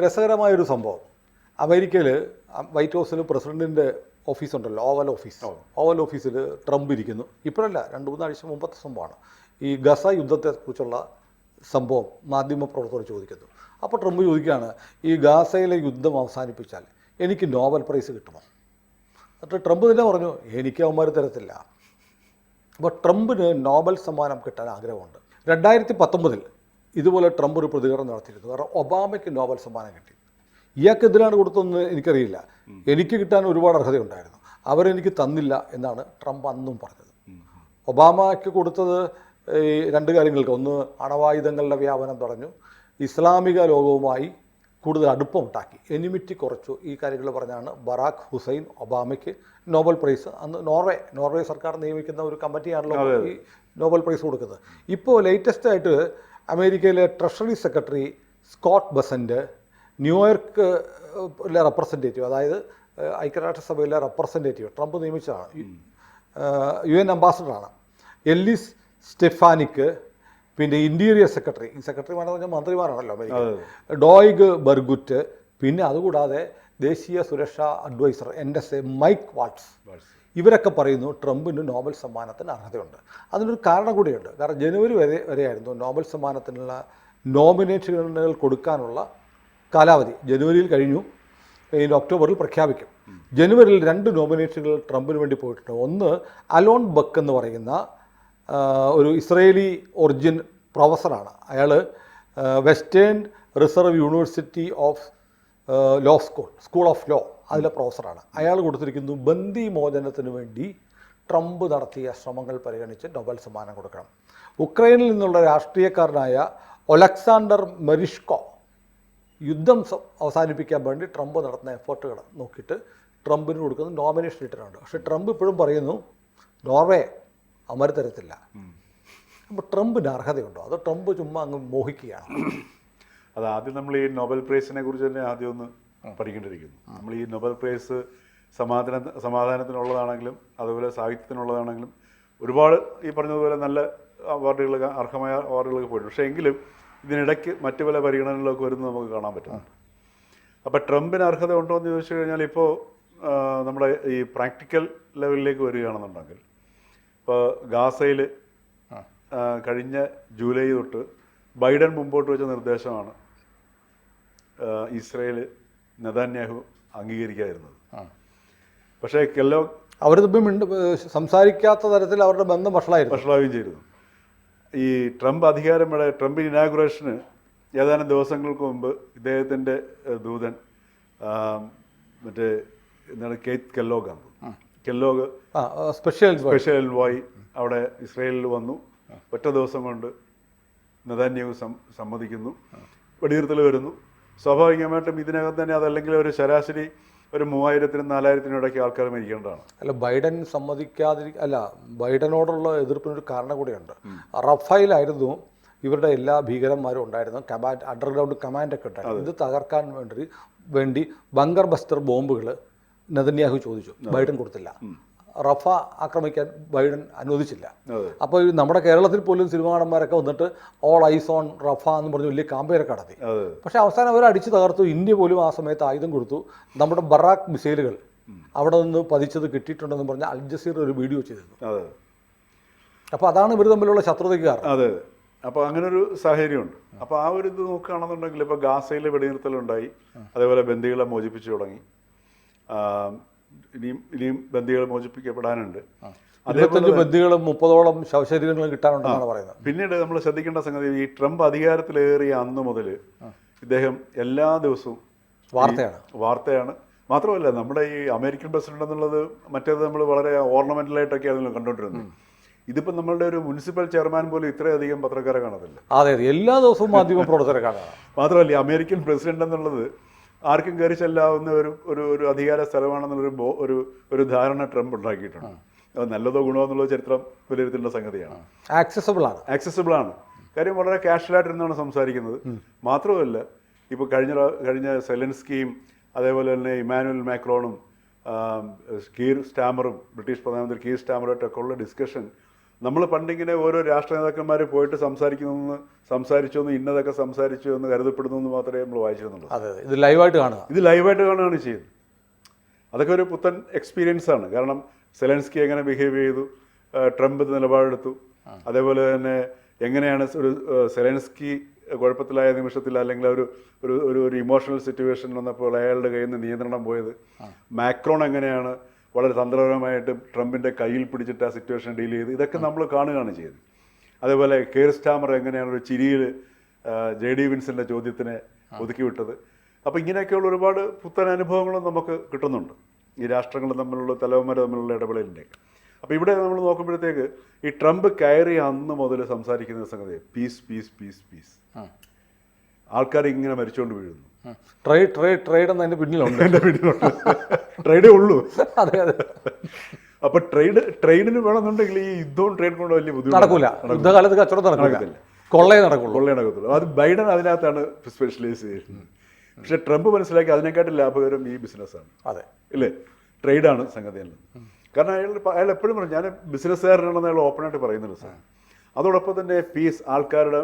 രസകരമായൊരു സംഭവം. അമേരിക്കയിൽ വൈറ്റ് ഹൗസിൽ പ്രസിഡൻറ്റിൻ്റെ ഓഫീസുണ്ടല്ലോ, ഓവൽ ഓഫീസിൽ ട്രംപ് ഇരിക്കുന്നു. ഇപ്പോഴല്ല, 2-3 ആഴ്ച മുമ്പത്തെ സംഭവമാണ്. ഈ ഗസ യുദ്ധത്തെക്കുറിച്ചുള്ള സംഭവം മാധ്യമപ്രവർത്തകർ ചോദിക്കുന്നു. അപ്പോൾ ട്രംപ് ചോദിക്കുകയാണ്, ഈ ഗാസയിലെ യുദ്ധം അവസാനിപ്പിച്ചാൽ എനിക്ക് നോബൽ പ്രൈസ് കിട്ടുമോ? എന്നിട്ട് ട്രംപ് തന്നെ പറഞ്ഞു, എനിക്ക് അവന്മാർ തരത്തില്ല. അപ്പോൾ ട്രംപിന് നോബൽ സമ്മാനം കിട്ടാൻ ആഗ്രഹമുണ്ട്. 2019 ഇതുപോലെ ട്രംപ് ഒരു പ്രതികരണം നടത്തിയിരുന്നു. കാരണം ഒബാമയ്ക്ക് നോബൽ സമ്മാനം കിട്ടി. ഇയാൾക്കെതിരാണ് കൊടുത്തതെന്ന് എനിക്കറിയില്ല. എനിക്ക് കിട്ടാൻ ഒരുപാട് അർഹതയുണ്ടായിരുന്നു, അവരെനിക്ക് തന്നില്ല എന്നാണ് ട്രംപ് അന്നും പറഞ്ഞത്. ഒബാമയ്ക്ക് കൊടുത്തത് ഈ 2 കാര്യങ്ങൾക്ക്. ഒന്ന്, അണവായുധങ്ങളുടെ വ്യാപനം തടഞ്ഞു, ഇസ്ലാമിക ലോകവുമായി കൂടുതൽ അടുപ്പമുണ്ടാക്കി, എനിമിറ്റി കുറച്ചു. ഈ കാര്യങ്ങൾ പറഞ്ഞാണ് ബറാഖ് ഹുസൈൻ ഒബാമയ്ക്ക് നോബൽ പ്രൈസ്. അന്ന് നോർവേ സർക്കാർ നിയമിക്കുന്ന ഒരു കമ്മിറ്റിയാണല്ലോ ഈ നോബൽ പ്രൈസ് കൊടുക്കുന്നത്. ഇപ്പോൾ ലേറ്റസ്റ്റായിട്ട് അമേരിക്കയിലെ ട്രഷറി സെക്രട്ടറി സ്കോട്ട് ബസന്റ്, ന്യൂയോർക്കിലെ റെപ്രസെൻറ്റേറ്റീവ്, അതായത് ഐക്യരാഷ്ട്രസഭയിലെ റെപ്രസെൻറ്റേറ്റീവ്, ട്രംപ് നിയമിച്ചതാണ്, UN അംബാസഡറാണ്, എല്ലിസ് സ്റ്റെഫാനിക്ക്, പിന്നെ ഇൻറ്റീരിയർ സെക്രട്ടറിമാരെന്ന് പറഞ്ഞാൽ മന്ത്രിമാരാണല്ലോ അമേരിക്ക, ഡോയിഗ് ബർഗുറ്റ്, പിന്നെ അതുകൂടാതെ ദേശീയ സുരക്ഷാ അഡ്വൈസർ NSA മൈക്ക് വാൾട്സ്, ഇവരൊക്കെ പറയുന്നു ട്രംപിന് നോബൽ സമ്മാനത്തിന് അർഹതയുണ്ട്. അതിനൊരു കാരണം കൂടിയുണ്ട്. കാരണം ജനുവരി വരെയായിരുന്നു നോബൽ സമ്മാനത്തിനുള്ള നോമിനേഷനുകൾ കൊടുക്കാനുള്ള കാലാവധി. ജനുവരിയിൽ കഴിഞ്ഞു, ഇനി ഒക്ടോബറിൽ പ്രഖ്യാപിക്കും. ജനുവരിയിൽ 2 നോമിനേഷനുകൾ ട്രംപിന് വേണ്ടി പോയിട്ടുണ്ട്. ഒന്ന്, അലോൺ ബക്ക് എന്ന് പറയുന്ന ഒരു ഇസ്രയേലി ഒറിജിൻ പ്രൊഫസറാണ്. അയാൾ Western Reserve University of School of Law അതിലെ പ്രൊഫസറാണ്. അയാൾ കൊടുത്തിരിക്കുന്നു ബന്ദി മോചനത്തിന് വേണ്ടി ട്രംപ് നടത്തിയ ശ്രമങ്ങൾ പരിഗണിച്ച് നോബൽ സമ്മാനം കൊടുക്കണം. ഉക്രൈനിൽ നിന്നുള്ള രാഷ്ട്രീയക്കാരനായ ഒലക്സാണ്ടർ മെരിഷ്കോ യുദ്ധം അവസാനിപ്പിക്കാൻ വേണ്ടി ട്രംപ് നടത്തുന്ന എഫേർട്ടുകൾ നോക്കിയിട്ട് ട്രംപിന് കൊടുക്കുന്ന നോമിനേഷൻ ഇട്ടിട്ടുണ്ട്. പക്ഷേ ട്രംപ് ഇപ്പോഴും പറയുന്നു നോർവേ അമര തരത്തില്ല. അപ്പോൾ ട്രംപിന് അർഹതയുണ്ടോ, അതോ ട്രംപ് ചുമ്മാ അങ്ങ് മോഹിക്കുകയാണ്? അത് ആദ്യം നമ്മൾ ഈ നോബൽ പ്രൈസിനെ കുറിച്ച് തന്നെ ആദ്യം ഒന്ന് പഠിക്കേണ്ടിയിരിക്കുന്നു. നമ്മൾ ഈ നോബൽ പ്രൈസ് സമാധാനത്തിനുള്ളതാണെങ്കിലും അതുപോലെ സാഹിത്യത്തിനുള്ളതാണെങ്കിലും ഒരുപാട് ഈ പറഞ്ഞതുപോലെ നല്ല അവാർഡുകൾ, അർഹമായ അവാർഡുകളൊക്കെ പോയിട്ടുണ്ട്. പക്ഷേ എങ്കിലും ഇതിനിടയ്ക്ക് മറ്റു പല പരിഗണനകളൊക്കെ വരുന്നത് നമുക്ക് കാണാൻ പറ്റുന്നുണ്ട്. അപ്പോൾ ട്രംപിന് അർഹത ഉണ്ടോ എന്ന് ചോദിച്ചു കഴിഞ്ഞാൽ ഇപ്പോൾ നമ്മുടെ ഈ പ്രാക്ടിക്കൽ ലെവലിലേക്ക് വരികയാണെന്നുണ്ടെങ്കിൽ ഇപ്പോൾ ഗാസയിൽ കഴിഞ്ഞ ജൂലൈ തൊട്ട് ബൈഡൻ മുമ്പോട്ട് വെച്ച നിർദ്ദേശമാണ് ഇസ്രയേൽ നെതന്യാഹു അംഗീകരിക്കാതിരുന്നത്. പക്ഷേ അവർ സംസാരിക്കാത്ത തരത്തിൽ അവരുടെ ബന്ധം വഷളാവുകയും ചെയ്തിരുന്നു. ഈ ട്രംപ് ഇനാഗുറേഷന് ഏതാനും ദിവസങ്ങൾക്ക് മുമ്പ് ഇദ്ദേഹത്തിൻ്റെ ദൂതൻ മറ്റേ എന്താണ് കെല്ലോഗ് സ്പെഷ്യൽ എൻവോയ് അവിടെ ഇസ്രയേലിൽ വന്നു. ഒറ്റ ദിവസം കൊണ്ട് നെതന്യാഹു സമ്മതിക്കുന്നു, വെടിനിർത്തൽ വരുന്നു. സ്വാഭാവികമായിട്ടും ഇതിനകം തന്നെ അതല്ലെങ്കിൽ ഒരു ശരാശരി ഒരു 3000-4000 ഇടയ്ക്ക് ആൾക്കാർ മരിക്കേണ്ടതാണ്. ബൈഡനോടുള്ള എതിർപ്പിനൊരു കാരണം കൂടിയുണ്ട്. റഫായിലായിരുന്നു ഇവരുടെ എല്ലാ ഭീകരന്മാരും ഉണ്ടായിരുന്നു, അണ്ടർഗ്രൗണ്ട് കമാൻഡൊക്കെ ഉണ്ടായിരുന്നു. ഇത് തകർക്കാൻ വേണ്ടി ബങ്കർ ബസ്റ്റർ ബോംബുകൾ നെതന്യാഹു ചോദിച്ചു, ബൈഡൻ കൊടുത്തില്ല. റഫ ആക്രമിക്കാൻ ബൈഡൻ അനുവദിച്ചില്ല. അപ്പോൾ നമ്മുടെ കേരളത്തിൽ പോലും സിനിമാടന്മാരൊക്കെ വന്നിട്ട് ഓൾ ഐസ് ഓൺ റഫ എന്ന് പറഞ്ഞ് വലിയ കാമ്പയിനൊക്കെ നടത്തി. പക്ഷേ അവസാനം അവർ അടിച്ചു തകർത്തു. ഇന്ത്യ പോലും ആ സമയത്ത് ആയുധം കൊടുത്തു. നമ്മുടെ ബറാക്ക് മിസൈലുകൾ അവിടെ നിന്ന് പതിച്ചത് കിട്ടിയിട്ടുണ്ടെന്ന് പറഞ്ഞ് അൽ ജസീറ ഒരു വീഡിയോ ചെയ്തിരുന്നു. അപ്പോൾ അതാണ് ഇവർ തമ്മിലുള്ള ശത്രുതയ്ക്ക് കാരണം. അതെ, അപ്പോൾ അങ്ങനൊരു സാഹചര്യമുണ്ട്. അപ്പോൾ ആ ഒരു ഇത് നോക്കുകയാണെന്നുണ്ടെങ്കിൽ ഇപ്പോൾ ഗാസയിൽ വെടിനിർത്തലുണ്ടായി, അതേപോലെ ബന്ദികളെ മോചിപ്പിച്ചു തുടങ്ങി. ഇനിയും ബന്ദികൾ മോചിപ്പിക്കപ്പെടാനുണ്ട്. അതേപോലെ ബന്ദികളും 30ഓളം ശവശരീരങ്ങളും കിട്ടാനുണ്ടെന്നാണ് പറയുന്നത്. പിന്നീട് നമ്മൾ ശ്രദ്ധിക്കേണ്ട സംഗതി, ഈ ട്രംപ് അധികാരത്തിലേറിയ അന്ന് മുതൽ ഇദ്ദേഹം എല്ലാ ദിവസവും വാർത്തയാണ്. മാത്രമല്ല, നമ്മുടെ ഈ അമേരിക്കൻ പ്രസിഡന്റ് എന്നുള്ളത് മറ്റേത് നമ്മൾ വളരെ ഓർണമെന്റലായിട്ടൊക്കെയാണല്ലോ കണ്ടുകൊണ്ടിരുന്നത്. ഇതിപ്പോൾ നമ്മളുടെ ഒരു മുനിസിപ്പൽ ചെയർമാൻ പോലും ഇത്രയധികം പത്രക്കാരെ കാണത്തില്ല. അതെ, എല്ലാ ദിവസവും മാധ്യമ പ്രവർത്തകരെ കാണാം. മാത്രമല്ല, അമേരിക്കൻ പ്രസിഡന്റ് എന്നുള്ളത് ആർക്കും കയറി ചെല്ലാവുന്ന ഒരു അധികാര സ്ഥലമാണെന്നുള്ളൊരു ഒരു ധാരണ ട്രംപ് ഉണ്ടാക്കിയിട്ടുണ്ട്. അത് നല്ലതോ ഗുണമോ എന്നുള്ള ചരിത്രം വിലയിരുത്തേണ്ട സംഗതിയാണ്. ആക്സസിബിൾ ആണ്. കാര്യം വളരെ കാഷ്വലായിട്ടിരുന്നാണ് സംസാരിക്കുന്നത്. മാത്രമല്ല, ഇപ്പോൾ കഴിഞ്ഞ സെലൻസ്കിയും അതേപോലെ തന്നെ ഇമാനുവൽ മാക്രോണും കീർ സ്റ്റാമറും ബ്രിട്ടീഷ് പ്രധാനമന്ത്രി കീർ സ്റ്റാമറുമായിട്ടൊക്കെ ഉള്ള ഡിസ്കഷൻ നമ്മൾ പണ്ടിങ്ങനെ ഓരോ രാഷ്ട്ര നേതാക്കന്മാർ പോയിട്ട് സംസാരിച്ചു എന്ന് ഇന്നതൊക്കെ സംസാരിച്ചു എന്ന് കരുതപ്പെടുന്നു എന്ന് മാത്രമേ നമ്മൾ വായിച്ചിരുന്നുള്ളൂ. അതെ, ഇത് ലൈവായിട്ട് കാണുക, ഇത് ലൈവായിട്ട് കാണുകയാണ് ചെയ്യുന്നത്. അതൊക്കെ ഒരു പുത്തൻ എക്സ്പീരിയൻസ് ആണ്. കാരണം സെലൻസ്കി എങ്ങനെ ബിഹേവ് ചെയ്തു, ട്രംപ് നിലപാടെടുത്തു, അതേപോലെ തന്നെ എങ്ങനെയാണ് ഒരു സെലൻസ്കി കുഴപ്പത്തിലായ നിമിഷത്തിൽ അല്ലെങ്കിൽ ഒരു ഇമോഷണൽ സിറ്റുവേഷൻ വന്നപ്പോൾ അയാളുടെ കയ്യിൽ നിന്ന് നിയന്ത്രണം പോയത്, മാക്രോൺ എങ്ങനെയാണ് വളരെ തന്ത്രപരമായിട്ട് ട്രംപിൻ്റെ കയ്യിൽ പിടിച്ചിട്ട് ആ സിറ്റുവേഷൻ ഡീൽ ചെയ്ത്, ഇതൊക്കെ നമ്മൾ കാണുകയാണ് ചെയ്തത്. അതേപോലെ കെയർ സ്റ്റാമർ എങ്ങനെയാണ് ഒരു ചിരിയിൽ JD വിൻസിൻ്റെ ചോദ്യത്തിനെ ഒതുക്കി വിട്ടത്. അപ്പോൾ ഇങ്ങനെയൊക്കെയുള്ള ഒരുപാട് പുത്തൻ അനുഭവങ്ങളും നമുക്ക് കിട്ടുന്നുണ്ട് ഈ രാഷ്ട്രങ്ങൾ തമ്മിലുള്ള തലവന്മാർ തമ്മിലുള്ള ഇടപെടലിൻ്റെ. അപ്പോൾ ഇവിടെ നമ്മൾ നോക്കുമ്പോഴത്തേക്ക് ഈ ട്രംപ് കയറി അന്ന് മുതൽ സംസാരിക്കുന്ന സംഗതി പീസ് പീസ് പീസ് പീസ്. ആൾക്കാർ ഇങ്ങനെ മരിച്ചുകൊണ്ട് വീഴുന്നു. ട്രേഡ് എന്നതിൻ്റെ പിന്നിലുണ്ട്, എൻ്റെ പിന്നിലുണ്ട്, ട്രേഡേ ഉള്ളൂ. അതെ അതെ. അപ്പൊ ട്രേഡിന് വേണമെന്നുണ്ടെങ്കിൽ ഈ യുദ്ധവും ട്രേഡ് കൊണ്ട് വലിയ ബുദ്ധിമുട്ട് നടക്കൂല. യുദ്ധകാലത്ത് കച്ചവടം നടക്കത്തില്ല, കൊള്ളേ നടക്കുള്ളൂ. അത് ബൈഡൻ അതിനകത്താണ് സ്പെഷ്യലൈസ് ചെയ്യുന്നത്. പക്ഷെ ട്രംപ് മനസ്സിലാക്കി അതിനെക്കാട്ടും ലാഭകരം ഈ ബിസിനസ്സാണ്. അതെ ഇല്ലേ, ട്രേഡാണ് സംഗതി അല്ല. കാരണം അയാൾ എപ്പോഴും പറഞ്ഞു ഞാൻ ബിസിനസ്സുകാരനാണെന്ന് അയാൾ ഓപ്പണായിട്ട് പറയുന്നുണ്ട് സാർ. അതോടൊപ്പം തന്നെ പീസ്, ആൾക്കാരുടെ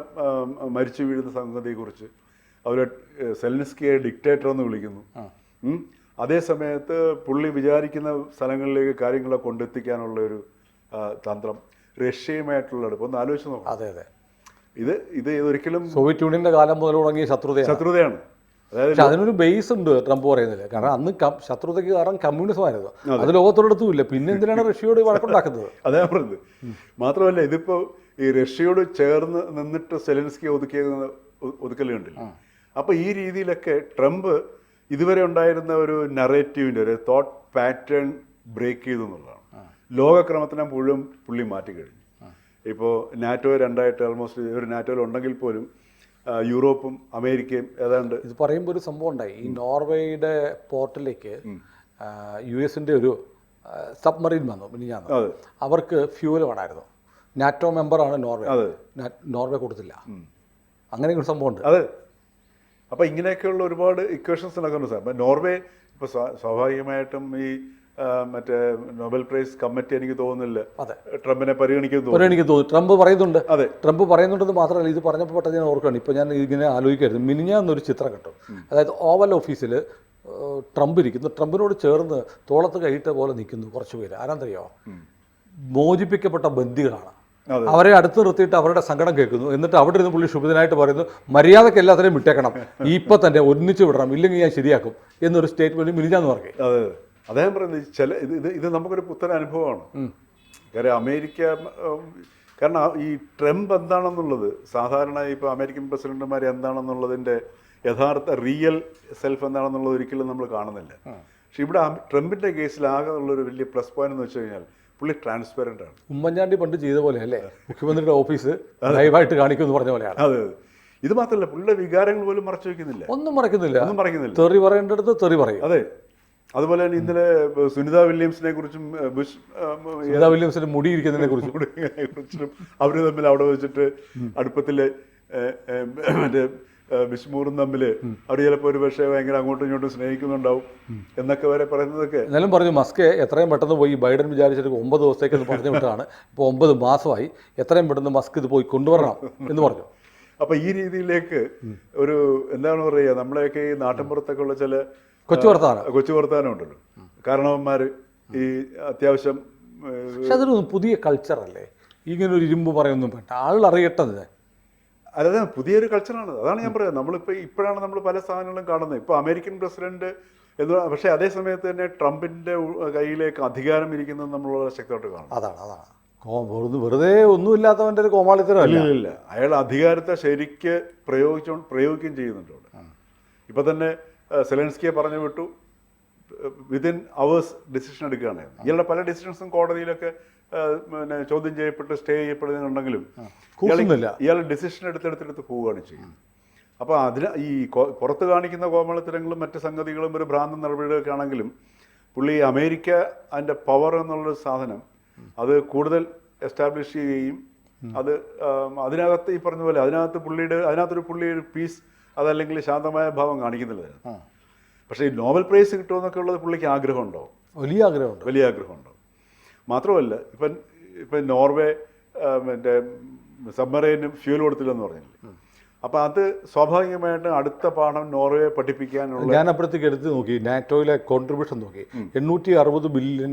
മരിച്ചു വീഴുന്ന സംഗതിയെക്കുറിച്ച് അവർ സെലൻസ്കിയെ ഡിക്റ്റേറ്റർ എന്ന് വിളിക്കുന്നു. അതേ സമയത്ത് പുള്ളി വിചാരിക്കുന്ന സ്ഥലങ്ങളിലേക്ക് കാര്യങ്ങളെ കൊണ്ടെത്തിക്കാനുള്ള ഒരു തന്ത്രം, റഷ്യയുമായിട്ടുള്ള അടുപ്പം ഒന്ന് ആലോചിച്ച് നോക്കാം. അതെ അതെ. ഇത് ഒരിക്കലും സോവിയറ്റ് യൂണിയന്റെ കാലം മുതൽ തുടങ്ങിയ ശത്രുതയാണ്. അതായത് അതിനൊരു ബേസ് ഉണ്ട് ട്രംപ് പറയുന്നില്ല. കാരണം അന്ന് ശത്രുതയ്ക്ക് കാരണം കമ്മ്യൂണിസം ആയിരുന്നു, അത് ലോകത്തോടൊത്തും ഇല്ല. പിന്നെ എന്തിനാണ് റഷ്യയോട് വഴക്കുണ്ടാക്കുന്നത്? അതേ പറഞ്ഞത്. മാത്രമല്ല ഇതിപ്പോൾ ഈ റഷ്യയോട് ചേർന്ന് നിന്നിട്ട് സെലൻസ്കി ഒതുക്കലുണ്ടല്ലോ. അപ്പോൾ ഈ രീതിയിലൊക്കെ ട്രംപ് ഇതുവരെ ഉണ്ടായിരുന്ന ഒരു നറേറ്റീവിൻ്റെ ഒരു തോട്ട് പാറ്റേൺ ബ്രേക്ക് ചെയ്തു എന്നുള്ളതാണ്. ലോകക്രമത്തിനെ മുഴുവൻ പുള്ളി മാറ്റിക്കഴിഞ്ഞു. ഇപ്പോൾ നാറ്റോ രണ്ടായിട്ട് ഓൾമോസ്റ്റ് ഒരു നാറ്റോയിൽ ഉണ്ടെങ്കിൽ പോലും യൂറോപ്പും അമേരിക്കയും ഏതാണ്ട് ഇത് പറയുമ്പോൾ ഒരു സംഭവം ഉണ്ടായി. ഈ നോർവേയുടെ പോർട്ടിലേക്ക് US-ന്റെ ഒരു സബ്മറീൻ വന്നു മിനിഞ്ഞാന്ന്. അവർക്ക് ഫ്യൂവൽ വേണമായിരുന്നു. നാറ്റോ മെമ്പറാണ് നോർവേ, നോർവേ കൊടുത്തില്ല. അങ്ങനെ ഒരു സംഭവം ഉണ്ട്. അതെ. അപ്പോൾ ഇങ്ങനെയൊക്കെയുള്ള ഒരുപാട് ഇക്വേഷൻസ് നടക്കുന്നുണ്ട് സാർ. അപ്പം നോർവേ ഇപ്പോൾ സ്വാഭാവികമായിട്ടും ഈ മറ്റേ നൊബേൽ പ്രൈസ് കമ്മിറ്റി എനിക്ക് തോന്നുന്നില്ല ട്രംപിനെ പരിഗണിക്കുന്നു. തോന്നുന്നു ട്രംപ് പറയുന്നുണ്ട്. അതെ, ട്രംപ് പറയുന്നുണ്ടെന്ന് മാത്രമല്ല, ഇത് പറഞ്ഞപ്പോൾ പെട്ടെന്ന് ഞാൻ ഓർക്കുകയാണ്. ഇപ്പോൾ ഞാൻ ഇങ്ങനെ ആലോചിക്കായിരുന്നു, മിനിഞ്ഞാന്നൊരു ചിത്രം കണ്ടു. അതായത് ഓവൽ ഓഫീസിൽ ട്രംപ് ഇരിക്കുന്നു, ട്രംപിനോട് ചേർന്ന് തോളത്ത് കൈയിട്ട പോലെ നിൽക്കുന്നു കുറച്ച് പേര്. ആരാന്തറിയോ? മോചിപ്പിക്കപ്പെട്ട ബന്ദികളാണ്. അവരെ അടുത്ത് നിർത്തിയിട്ട് അവരുടെ സങ്കടം കേൾക്കുന്നു. എന്നിട്ട് അവിടെ ഇരുന്ന് പുള്ളി ശുഭിതനായിട്ട് പറയുന്നു, മര്യാദയ്ക്ക് എല്ലാത്തിനെയും വിട്ടേക്കണം, ഇപ്പം തന്നെ ഒന്നിച്ച് വിടണം, ഇല്ലെങ്കിൽ ഞാൻ ശരിയാക്കും എന്നൊരു സ്റ്റേറ്റ്മെന്റ് മിനിഞ്ഞാന്ന് പറഞ്ഞു. അതെ, അദ്ദേഹം പറയുന്നത് ഇത് നമുക്കൊരു പുത്തൻ അനുഭവമാണ്. കാര്യം അമേരിക്ക, കാരണം ഈ ട്രംപ് എന്താണെന്നുള്ളത് സാധാരണ ഇപ്പോൾ അമേരിക്കൻ പ്രസിഡന്റുമാർ എന്താണെന്നുള്ളതിൻ്റെ യഥാർത്ഥ റിയൽ സെൽഫ് എന്താണെന്നുള്ളത് ഒരിക്കലും നമ്മൾ കാണുന്നില്ല. പക്ഷെ ഇവിടെ ട്രംപിൻ്റെ കേസിൽ ആകെ ഉള്ളൊരു വലിയ പ്ലസ് പോയിന്റ് എന്ന് വെച്ച് കഴിഞ്ഞാൽ പുള്ളി ട്രാൻസ്പെറൻ്റ് ആണ്. ഉമ്മൻചാണ്ടി പണ്ട് ചെയ്ത പോലെ അല്ലേ, മുഖ്യമന്ത്രിയുടെ ഓഫീസ് ലൈവായിട്ട് കാണിക്കുമെന്ന് പറഞ്ഞ പോലെയാണ്. അതെ, ഇത് മാത്രമല്ല പുള്ളിയുടെ വികാരങ്ങൾ പോലും മറച്ചു വയ്ക്കുന്നില്ല, ഒന്നും മറക്കുന്നില്ല. തെറി പറയേണ്ടടുത്ത് തെറി പറയും. അതെ. അതുപോലെ തന്നെ ഇന്നലെ സുനിത വില്യംസിനെ കുറിച്ചും സുനിത വില്യംസിന് മുടിയിരിക്കുന്നതിനെ കുറിച്ചും അവർ തമ്മിൽ അവിടെ വെച്ചിട്ട് അടുപ്പത്തിൽ മറ്റേ ബിഷ്മൂറും തമ്മിൽ അവർ ചിലപ്പോൾ ഒരു പക്ഷേ ഭയങ്കര അങ്ങോട്ടും ഇങ്ങോട്ടും സ്നേഹിക്കുന്നുണ്ടാവും എന്നൊക്കെ വരെ പറയുന്നതൊക്കെ. എന്നാലും പറഞ്ഞു മസ്കെ എത്രയും പെട്ടെന്ന് പോയി, ബൈഡൻ വിചാരിച്ചിട്ട് 9 ദിവസത്തേക്ക് പറഞ്ഞു വിട്ടതാണ്, ഇപ്പോൾ 9 മാസമായി, എത്രയും പെട്ടെന്ന് മസ്ക് ഇത് പോയി കൊണ്ടുവരണം എന്ന് പറഞ്ഞു. അപ്പോൾ ഈ രീതിയിലേക്ക് ഒരു എന്താണ് പറയുക, നമ്മളെയൊക്കെ ഈ നാട്ടിൻപുറത്തൊക്കെ ഉള്ള ചില കൊച്ചു വർത്താനം ഉണ്ടല്ലോ, കാരണവന്മാർ ഈ അത്യാവശ്യം. പക്ഷെ അതൊരു പുതിയ കൾച്ചറല്ലേ, ഇങ്ങനൊരു ഇരുമ്പ് പറയൊന്നും വേണ്ട, ആളുകൾ അറിയട്ടത്. അല്ലാതെ പുതിയൊരു കൾച്ചറാണ്. അതാണ് ഞാൻ പറയുന്നത്. ഇപ്പോഴാണ് നമ്മൾ പല സാധനങ്ങളും കാണുന്നത്. ഇപ്പോൾ അമേരിക്കൻ പ്രസിഡന്റ് എന്ന്, പക്ഷേ അതേ സമയത്ത് തന്നെ ട്രംപിൻ്റെ കയ്യിലേക്ക് അധികാരം ഇരിക്കുന്നത് നമ്മൾ വളരെ ശക്തമായിട്ട് കാണും. അതാണ് വെറുതെ ഒന്നുമില്ലാത്തവൻ്റെ ഒരു കോമാളിത്തരമല്ല. അയാൾ അധികാരത്തെ ശരിക്ക് പ്രയോഗിക്കുകയും ചെയ്യുന്നുണ്ട് അവിടെ. ഇപ്പം തന്നെ സെലൻസ്കിയെ പറഞ്ഞു വിട്ടു, വിതിൻ അവേഴ്സ് ഡിസിഷൻ എടുക്കുകയാണ്. ഇയാളുടെ പല ഡിസിഷൻസും കോടതിയിലൊക്കെ പിന്നെ ചോദ്യം ചെയ്യപ്പെട്ട് സ്റ്റേ ചെയ്യപ്പെടുന്നുണ്ടെങ്കിലും ഇയാൾ ഡിസിഷൻ എടുത്തെടുത്തെടുത്ത് പോവുകയാണ് ചെയ്യുന്നത്. അപ്പോൾ ഈ പുറത്ത് കാണിക്കുന്ന കോമളത്തരങ്ങളും മറ്റ് സംഗതികളും ഒരു ഭ്രാന്ത നടപടികളൊക്കെ ആണെങ്കിലും പുള്ളി അമേരിക്ക അതിൻ്റെ പവർ എന്നുള്ളൊരു സാധനം അത് കൂടുതൽ എസ്റ്റാബ്ലിഷ് ചെയ്യുകയും അത് അതിനകത്ത് ഈ പറഞ്ഞ പോലെ അതിനകത്തൊരു പുള്ളി ഒരു പീസ് അതല്ലെങ്കിൽ ശാന്തമായ ഭാവം കാണിക്കുന്നില്ല. പക്ഷേ ഈ നോബൽ പ്രൈസ് കിട്ടുമെന്നൊക്കെ ഉള്ളത് പുള്ളിക്ക് ആഗ്രഹമുണ്ടോ? വലിയ ആഗ്രഹമുണ്ടോ? മാത്രമല്ല ഇപ്പം നോർവേ മറ്റേ സബ്മറൈനും ഫ്യൂൽ കൊടുത്തില്ലെന്ന് പറഞ്ഞില്ലേ. അപ്പോൾ അത് സ്വാഭാവികമായിട്ടും അടുത്ത പാഠം നോർവേ പഠിപ്പിക്കാനുള്ള. ഞാൻ അപ്പോഴത്തേക്ക് എടുത്ത് നോക്കി നാറ്റോയിലെ കോൺട്രിബ്യൂഷൻ നോക്കി. $860 ബില്യൺ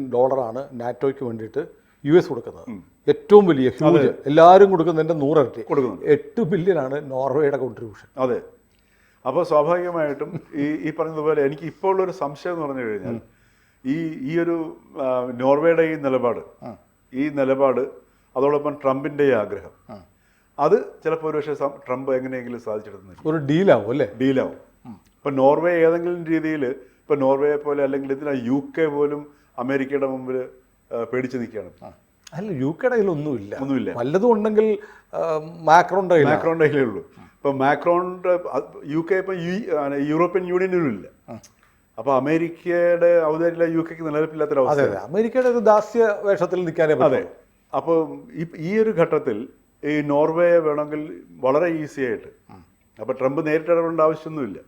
നാറ്റോയ്ക്ക് വേണ്ടിയിട്ട് US കൊടുക്കുന്നത്. ഏറ്റവും വലിയ ഹ്യൂജ്, എല്ലാവരും കൊടുക്കുന്നതിൻ്റെ 100 ഇരട്ടി കൊടുക്കുന്നുണ്ട്. 8 ബില്യനാണ് നോർവേയുടെ കോൺട്രിബ്യൂഷൻ. അതെ. അപ്പോൾ സ്വാഭാവികമായിട്ടും ഈ പറഞ്ഞതുപോലെ എനിക്ക് ഇപ്പോൾ ഉള്ളൊരു സംശയം എന്ന് പറഞ്ഞു കഴിഞ്ഞാൽ ഈ ഒരു നോർവേയുടെ ഈ നിലപാട് അതോടൊപ്പം ട്രംപിൻ്റെ ഈ ആഗ്രഹം അത് ചിലപ്പോൾ ഒരു പക്ഷേ ട്രംപ് എങ്ങനെയെങ്കിലും സാധിച്ചെടുക്കുന്നു. ഒരു ഡീലാവും അല്ലേ? ഡീലാവും. ഇപ്പം നോർവേ ഏതെങ്കിലും രീതിയിൽ, ഇപ്പം നോർവേയെ പോലെ അല്ലെങ്കിൽ ഇതിനാ UK പോലും അമേരിക്കയുടെ മുമ്പിൽ പേടിച്ച് നിൽക്കുകയാണ്. അല്ല, UK കയ്യിൽ ഒന്നുമില്ല. വല്ലതും ഉണ്ടെങ്കിൽ മാക്രോണിൻ്റെ കയ്യിലേ ഉള്ളൂ. ഇപ്പം മാക്രോണിൻ്റെ UK ഇപ്പം യൂറോപ്യൻ യൂണിയനിലും ഇല്ല. അപ്പോൾ അമേരിക്കയുടെ ഔദാര്യമില്ല, UK നിലനിൽപ്പില്ലാത്തൊരവസ്ഥ. അമേരിക്കയുടെ ഒരു ദാസ്യ വേഷത്തിൽ നിൽക്കാനേ പറ്റും. അതെ. അപ്പോൾ ഈ ഒരു ഘട്ടത്തിൽ ഈ നോർവേയെ വേണമെങ്കിൽ വളരെ ഈസി ആയിട്ട്, അപ്പോൾ ട്രംപ് നേരിട്ട് ഇടപെടേണ്ട ആവശ്യമൊന്നുമില്ല.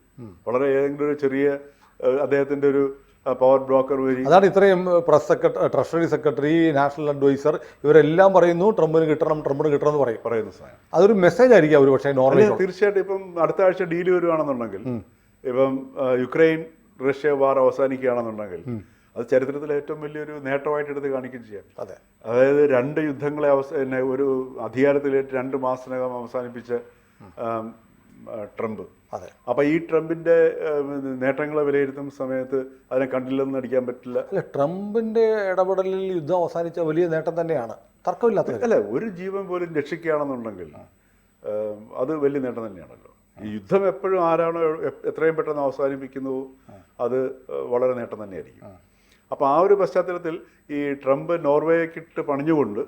വളരെ ഏതെങ്കിലും ഒരു ചെറിയ അദ്ദേഹത്തിൻ്റെ ഒരു പവർ ബ്രോക്കർ വഴി. അതാണ് ഇത്രയും press secretary, treasury secretary, national adviser ഇവരെല്ലാം പറയുന്നു ട്രംപിന് കിട്ടണം എന്ന് പറയുന്ന സാധനം. അതൊരു മെസ്സേജ് ആയിരിക്കും അവർ. പക്ഷേ നോർവേ തീർച്ചയായിട്ടും ഇപ്പം അടുത്ത ആഴ്ച ഡീല് വരുവാണെന്നുണ്ടെങ്കിൽ, ഇപ്പം യുക്രൈൻ റഷ്യ വാർ അവസാനിക്കുകയാണെന്നുണ്ടെങ്കിൽ അത് ചരിത്രത്തിലെ ഏറ്റവും വലിയൊരു നേട്ടമായിട്ട് എടുത്ത് കാണിക്കുകയും ചെയ്യാം. അതെ. അതായത് 2 യുദ്ധങ്ങളെ ഒരു അധികാരത്തിലേറ്റ് 2 മാസത്തിനകം അവസാനിപ്പിച്ച ട്രംപ്. അതെ. അപ്പോൾ ഈ ട്രംപിൻ്റെ നേട്ടങ്ങളെ വിലയിരുത്തുന്ന സമയത്ത് അതിനെ കണ്ടില്ലെന്ന് അടിക്കാൻ പറ്റില്ല. അല്ല, ട്രംപിൻ്റെ ഇടപെടലിൽ യുദ്ധം അവസാനിച്ച വലിയ നേട്ടം തന്നെയാണ്, തർക്കമില്ലാത്ത. അല്ല, ഒരു ജീവൻ പോലും രക്ഷിക്കുകയാണെന്നുണ്ടെങ്കിൽ അത് വലിയ നേട്ടം തന്നെയാണല്ലോ. ഈ യുദ്ധം എപ്പോഴും ആരാണോ എത്രയും പെട്ടെന്ന് അവസാനിപ്പിക്കുന്നുവോ അത് വളരെ നേട്ടം തന്നെയായിരിക്കും. അപ്പോൾ ആ ഒരു പശ്ചാത്തലത്തിൽ ഈ ട്രംപ് നോർവേക്കിട്ട് പണിഞ്ഞുകൊണ്ട്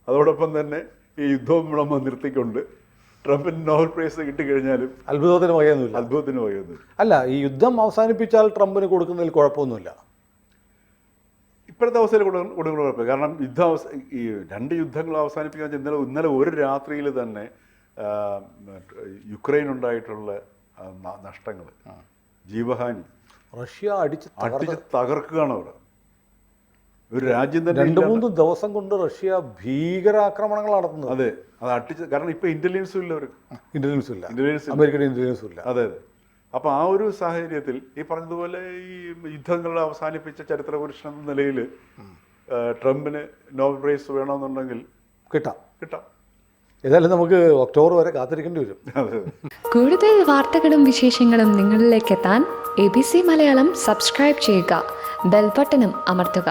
അതോടൊപ്പം തന്നെ ഈ യുദ്ധവും വിളമ്പ് നിർത്തിക്കൊണ്ട് ട്രംപിന് നോബൽ പ്രൈസ് കിട്ടിക്കഴിഞ്ഞാലും അത്ഭുതത്തിന് വകയൊന്നുമില്ല. അല്ല, ഈ യുദ്ധം അവസാനിപ്പിച്ചാൽ ട്രംപിന് കൊടുക്കുന്നതിൽ കുഴപ്പമൊന്നുമില്ല. ഇപ്പോഴത്തെ അവസ്ഥയിൽ കൊടുക്കുന്ന കുഴപ്പമില്ല. കാരണം ഈ 2 യുദ്ധങ്ങൾ അവസാനിപ്പിക്കാൻ ഇന്നലെ ഒരു രാത്രിയിൽ തന്നെ യുക്രൈൻ ഉണ്ടായിട്ടുള്ള നഷ്ടങ്ങൾ, ജീവഹാനി, റഷ്യ അടിച്ച് തകർക്കുകയാണ് അവിടെ. ഒരു രാജ്യം തന്നെ 2-3 ദിവസം കൊണ്ട് റഷ്യ ഭീകരാക്രമണങ്ങൾ നടത്തുന്നത്. അതെ, അത് കാരണം ഇപ്പൊ ഇന്റലിജൻസും ഇല്ല അവർക്ക്. അമേരിക്കയുടെ ഇന്റലിജൻസും ഇല്ല. അതെ. അപ്പോൾ ആ ഒരു സാഹചര്യത്തിൽ ഈ പറഞ്ഞതുപോലെ ഈ യുദ്ധങ്ങൾ അവസാനിപ്പിച്ച ചരിത്ര പുരുഷൻ എന്ന നിലയിൽ ട്രംപിന് നോബൽ പ്രൈസ് വേണമെന്നുണ്ടെങ്കിൽ കിട്ടാം. ഏതായാലും നമുക്ക് ഒക്ടോബർ വരെ കാത്തിരിക്കേണ്ടി വരും. കൂടുതൽ വാർത്തകളും വിശേഷങ്ങളും നിങ്ങളിലേക്ക് എത്താൻ ABC മലയാളം സബ്സ്ക്രൈബ് ചെയ്യുക, ബെൽ ബട്ടണും അമർത്തുക.